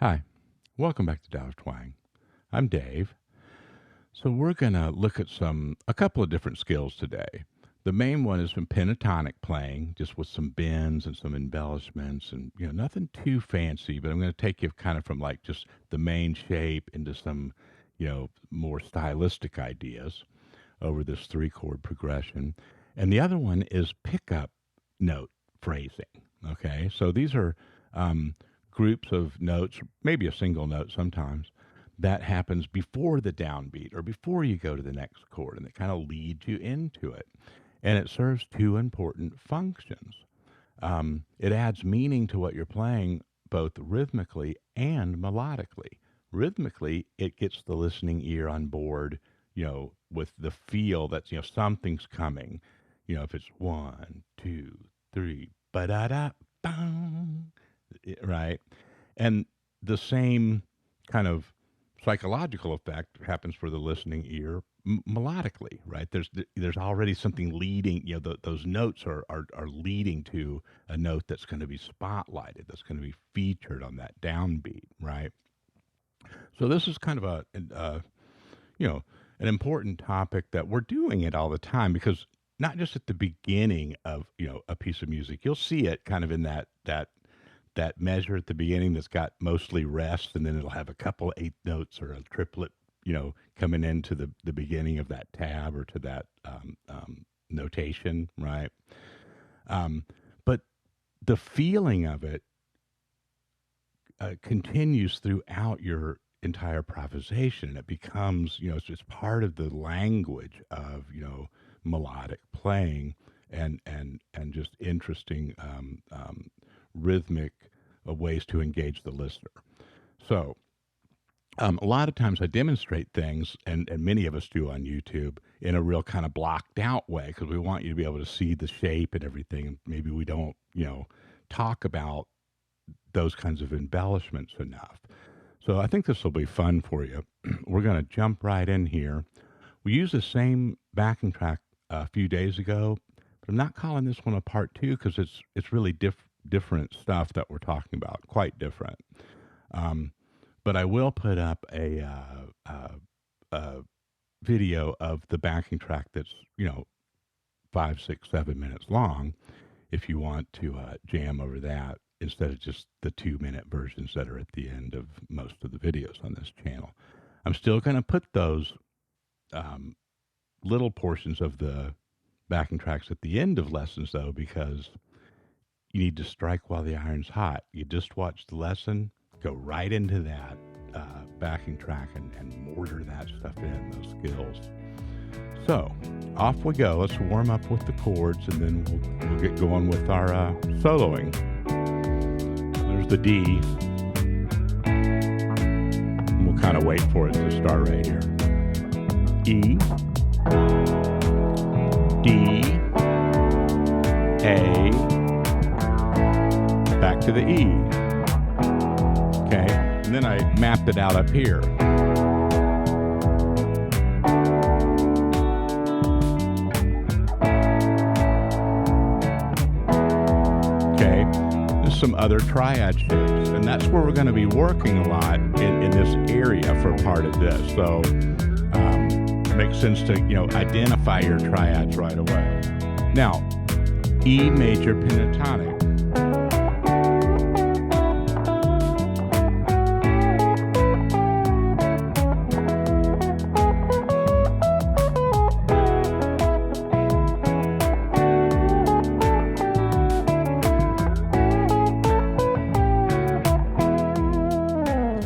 Hi, welcome back to Tao of Twang. I'm Dave. So we're going to look at a couple of different skills today. The main one is from pentatonic playing, just with some bends and some embellishments and, nothing too fancy, but I'm going to take you kind of from like just the main shape into some, more stylistic ideas over this 3-chord progression. And the other one is pickup note phrasing. Okay, so these are groups of notes, maybe a single note sometimes, that happens before the downbeat or before you go to the next chord, and it kind of leads you into it. And it serves two important functions. It adds meaning to what you're playing, both rhythmically and melodically. Rhythmically, it gets the listening ear on board, with the feel that, something's coming. If it's 1, 2, 3, ba-da-da, bang, right? And the same kind of psychological effect happens for the listening ear melodically, right? There's already something leading, those notes are leading to a note that's going to be spotlighted, that's going to be featured on that downbeat, right? So this is kind of an important topic that we're doing it all the time, because not just at the beginning of, a piece of music, you'll see it kind of in that measure at the beginning that's got mostly rest, and then it'll have a couple eighth notes or a triplet, coming into the beginning of that tab or to that notation, right? But the feeling of it continues throughout your entire improvisation. It becomes, it's part of the language of, melodic playing and just interesting rhythmic ways to engage the listener. So a lot of times I demonstrate things, and many of us do on YouTube, in a real kind of blocked out way, because we want you to be able to see the shape and everything. And maybe we don't, talk about those kinds of embellishments enough. So I think this will be fun for you. We're going to jump right in here. We used the same backing track a few days ago, but I'm not calling this one a part 2 because it's really different stuff that we're talking about, quite different. But I will put up a video of the backing track that's 5, 6, 7 minutes long, if you want to jam over that instead of just the 2-minute versions that are at the end of most of the videos on this channel. I'm still going to put those little portions of the backing tracks at the end of lessons, though, because you need to strike while the iron's hot. You just watch the lesson, go right into that backing track and mortar that stuff in, those skills. So off we go. Let's warm up with the chords, and then we'll get going with our soloing. There's the D. And we'll kind of wait for it to start right here. E, D, A, back to the E. Okay, and then I mapped it out up here. Okay, there's some other triad shapes, and that's where we're going to be working a lot in this area for part of this. So makes sense to, identify your triads right away. Now, E major pentatonic.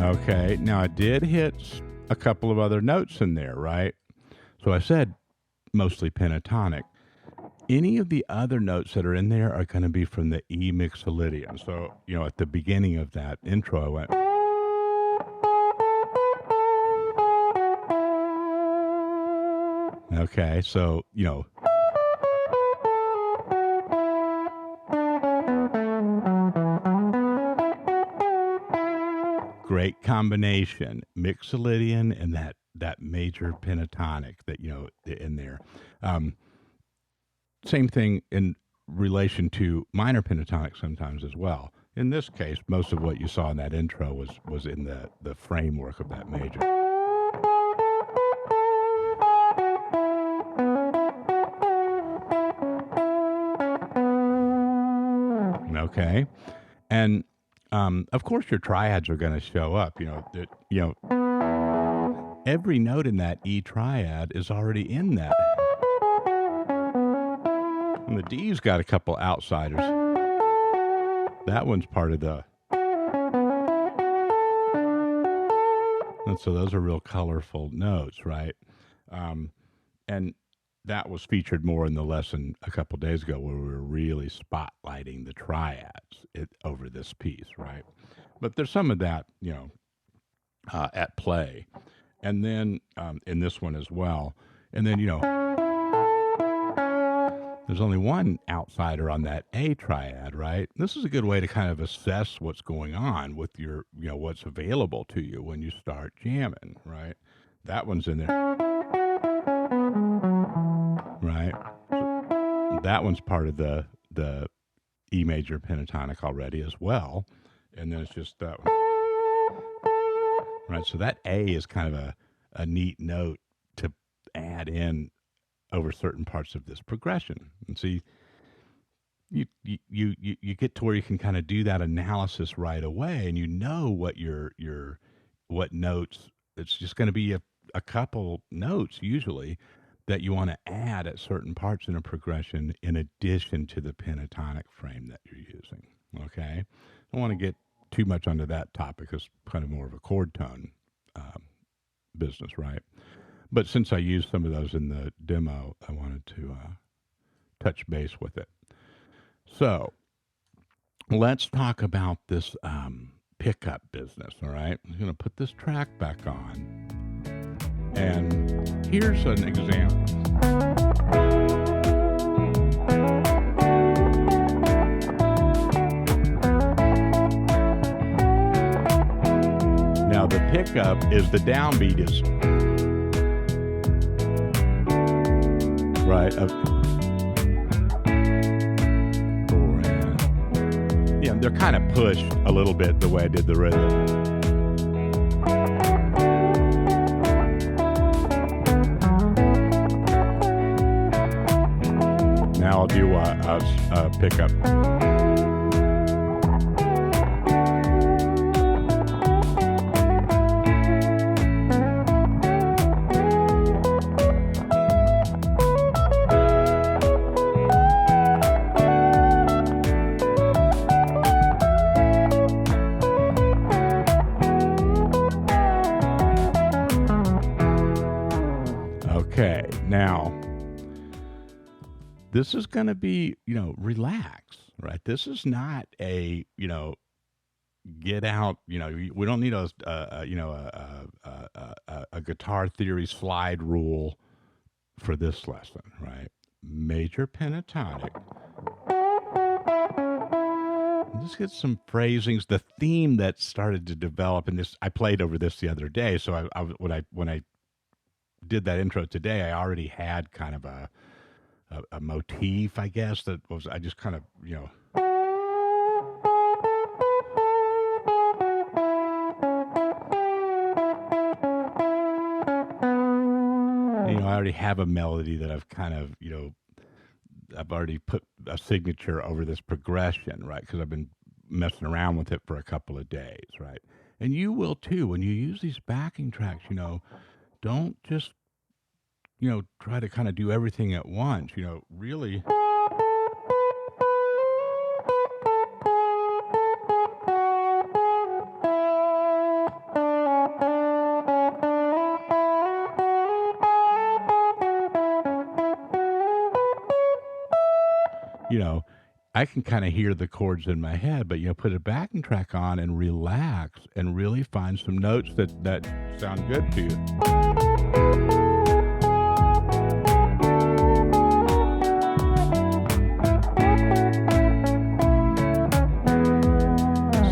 Okay, now I did hit a couple of other notes in there, right? So I said mostly pentatonic. Any of the other notes that are in there are going to be from the E mixolydian. So, at the beginning of that intro, I went. Okay, so, great combination, mixolydian and that major pentatonic that in there. Same thing in relation to minor pentatonic sometimes as well. In this case, most of what you saw in that intro was in the framework of that major. Okay, and of course your triads are going to show up. Every note in that E triad is already in that. And the D's got a couple outsiders. That one's part of the. And so those are real colorful notes, right? And that was featured more in the lesson a couple days ago where we were really spotlighting the triads over this piece, right? But there's some of that, at play. And then in this one as well. And then, there's only one outsider on that A triad, right? This is a good way to kind of assess what's going on with your, what's available to you when you start jamming, right? That one's in there, right? So that one's part of the E major pentatonic already as well. And then it's just that one, right? So that A is kind of a neat note to add in over certain parts of this progression. And see, you get to where you can kind of do that analysis right away, and what notes. It's just going to be a couple notes usually that you want to add at certain parts in a progression in addition to the pentatonic frame that you're using. Okay, I don't want to get too much onto that topic. It's kind of more of a chord tone business, right? But since I used some of those in the demo, I wanted to touch base with it. So let's talk about this pickup business, all right? I'm going to put this track back on. And here's an example. Now the pickup is the downbeat is right. They're kind of pushed a little bit the way I did the rhythm. Now I'll do a pickup. Okay, now this is going to be, relax, right? This is not a, get out, we don't need a guitar theory slide rule for this lesson, right? Major pentatonic. Just get some phrasings. The theme that started to develop in this, I played over this the other day. So when I did that intro today, I already had kind of a motif, I guess, that was, I just kind of, I already have a melody that I've kind of, I've already put a signature over this progression, right? Because I've been messing around with it for a couple of days, right? And you will too when you use these backing tracks. Don't just try to kind of do everything at once. Really. you know, I can kind of hear the chords in my head, but put a backing track on and relax and really find some notes that sound good to you.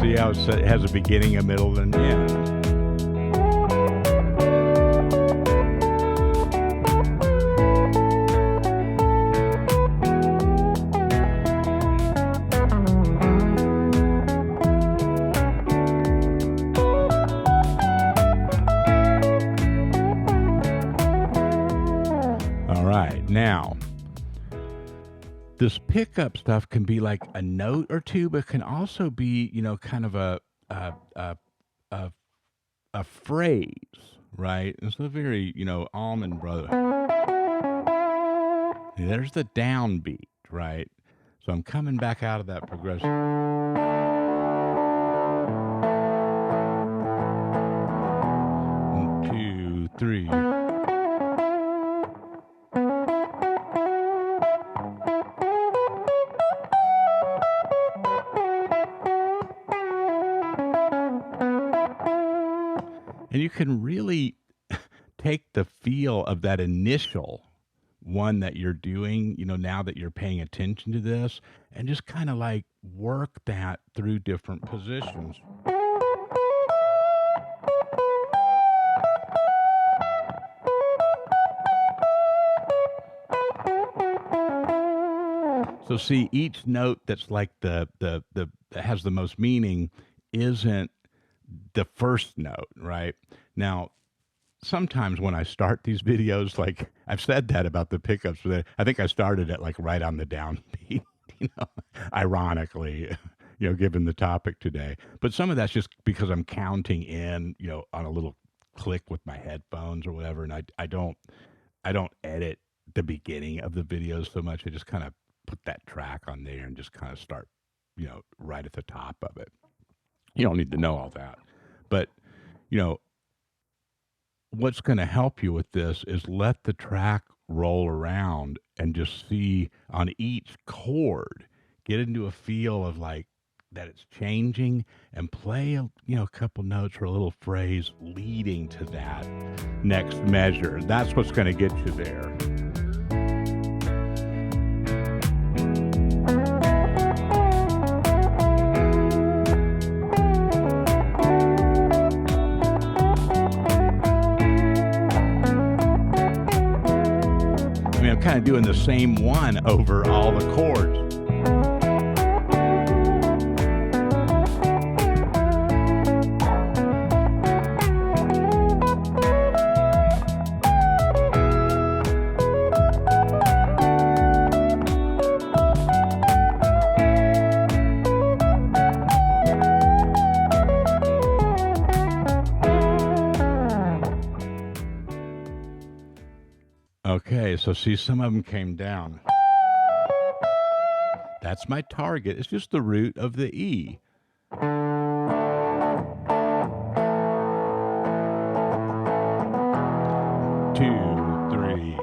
See how it has a beginning, a middle, and an end. Now, this pickup stuff can be like a note or two, but can also be, kind of a phrase, right? It's a very, Allman Brothers. There's the downbeat, right? So I'm coming back out of that progression. 1, 2, 3. And you can really take the feel of that initial one that you're doing, now that you're paying attention to this, and just kind of like work that through different positions. So see, each note that's like the that has the most meaning isn't the first note, right? Now, sometimes when I start these videos, like I've said that about the pickups, but I think I started it like right on the downbeat, ironically, given the topic today. But some of that's just because I'm counting in, on a little click with my headphones or whatever, and I don't edit the beginning of the videos so much. I just kind of put that track on there and just kind of start, right at the top of it. You don't need to know all that. But, what's going to help you with this is let the track roll around and just see on each chord, get into a feel of like that it's changing, and play a couple notes or a little phrase leading to that next measure. That's what's going to get you there. Kind of doing the same one over all the chords. Okay, so see, some of them came down. That's my target. It's just the root of the E. 2, 3.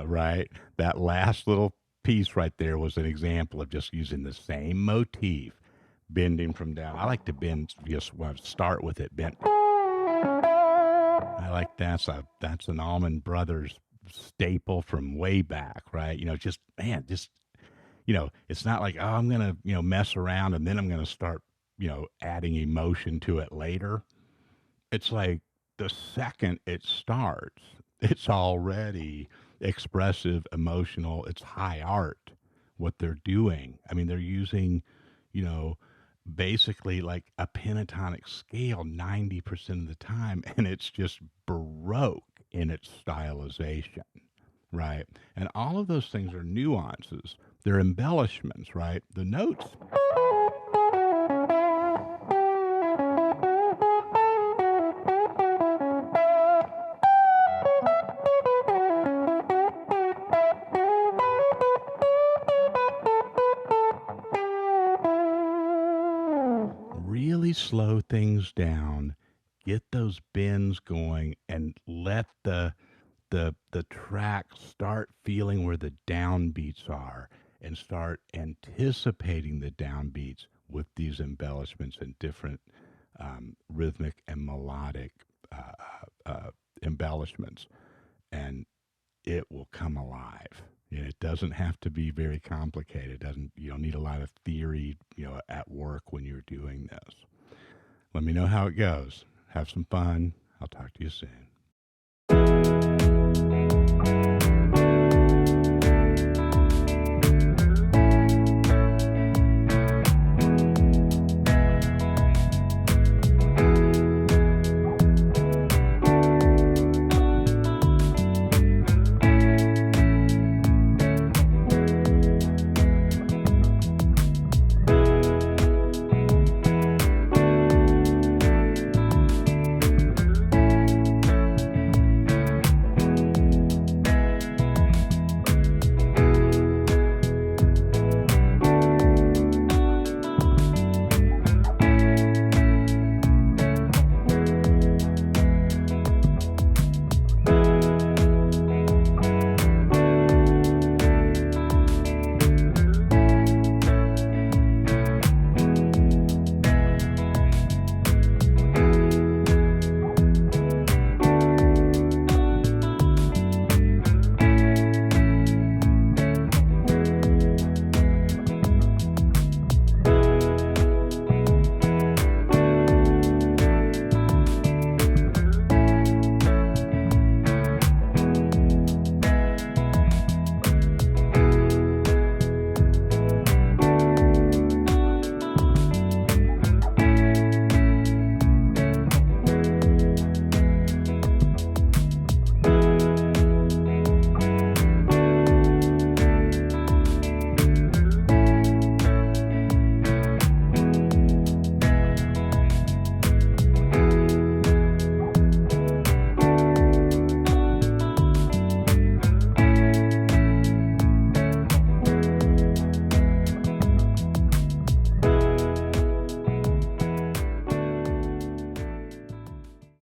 Right? That last little piece right there was an example of just using the same motif, bending from down. I like to bend, just start with it bent. I like that's an Allman Brothers staple from way back, right? It's not like, oh, I'm gonna mess around and then I'm gonna start adding emotion to it later. It's like the second it starts, it's already expressive, emotional. It's high art what they're doing. I mean, they're using, you know, basically like a pentatonic scale 90% of the time, and it's just baroque in its stylization, right? And all of those things are nuances. They're embellishments, right? The notes really slow things down, get those bends going, and let the track start feeling where the downbeats are and start anticipating the downbeats with these embellishments and different rhythmic and melodic embellishments, and it will come alive. And it doesn't have to be very complicated. It doesn't, you don't need a lot of theory, at work when you're doing this. Let me know how it goes. Have some fun. I'll talk to you soon.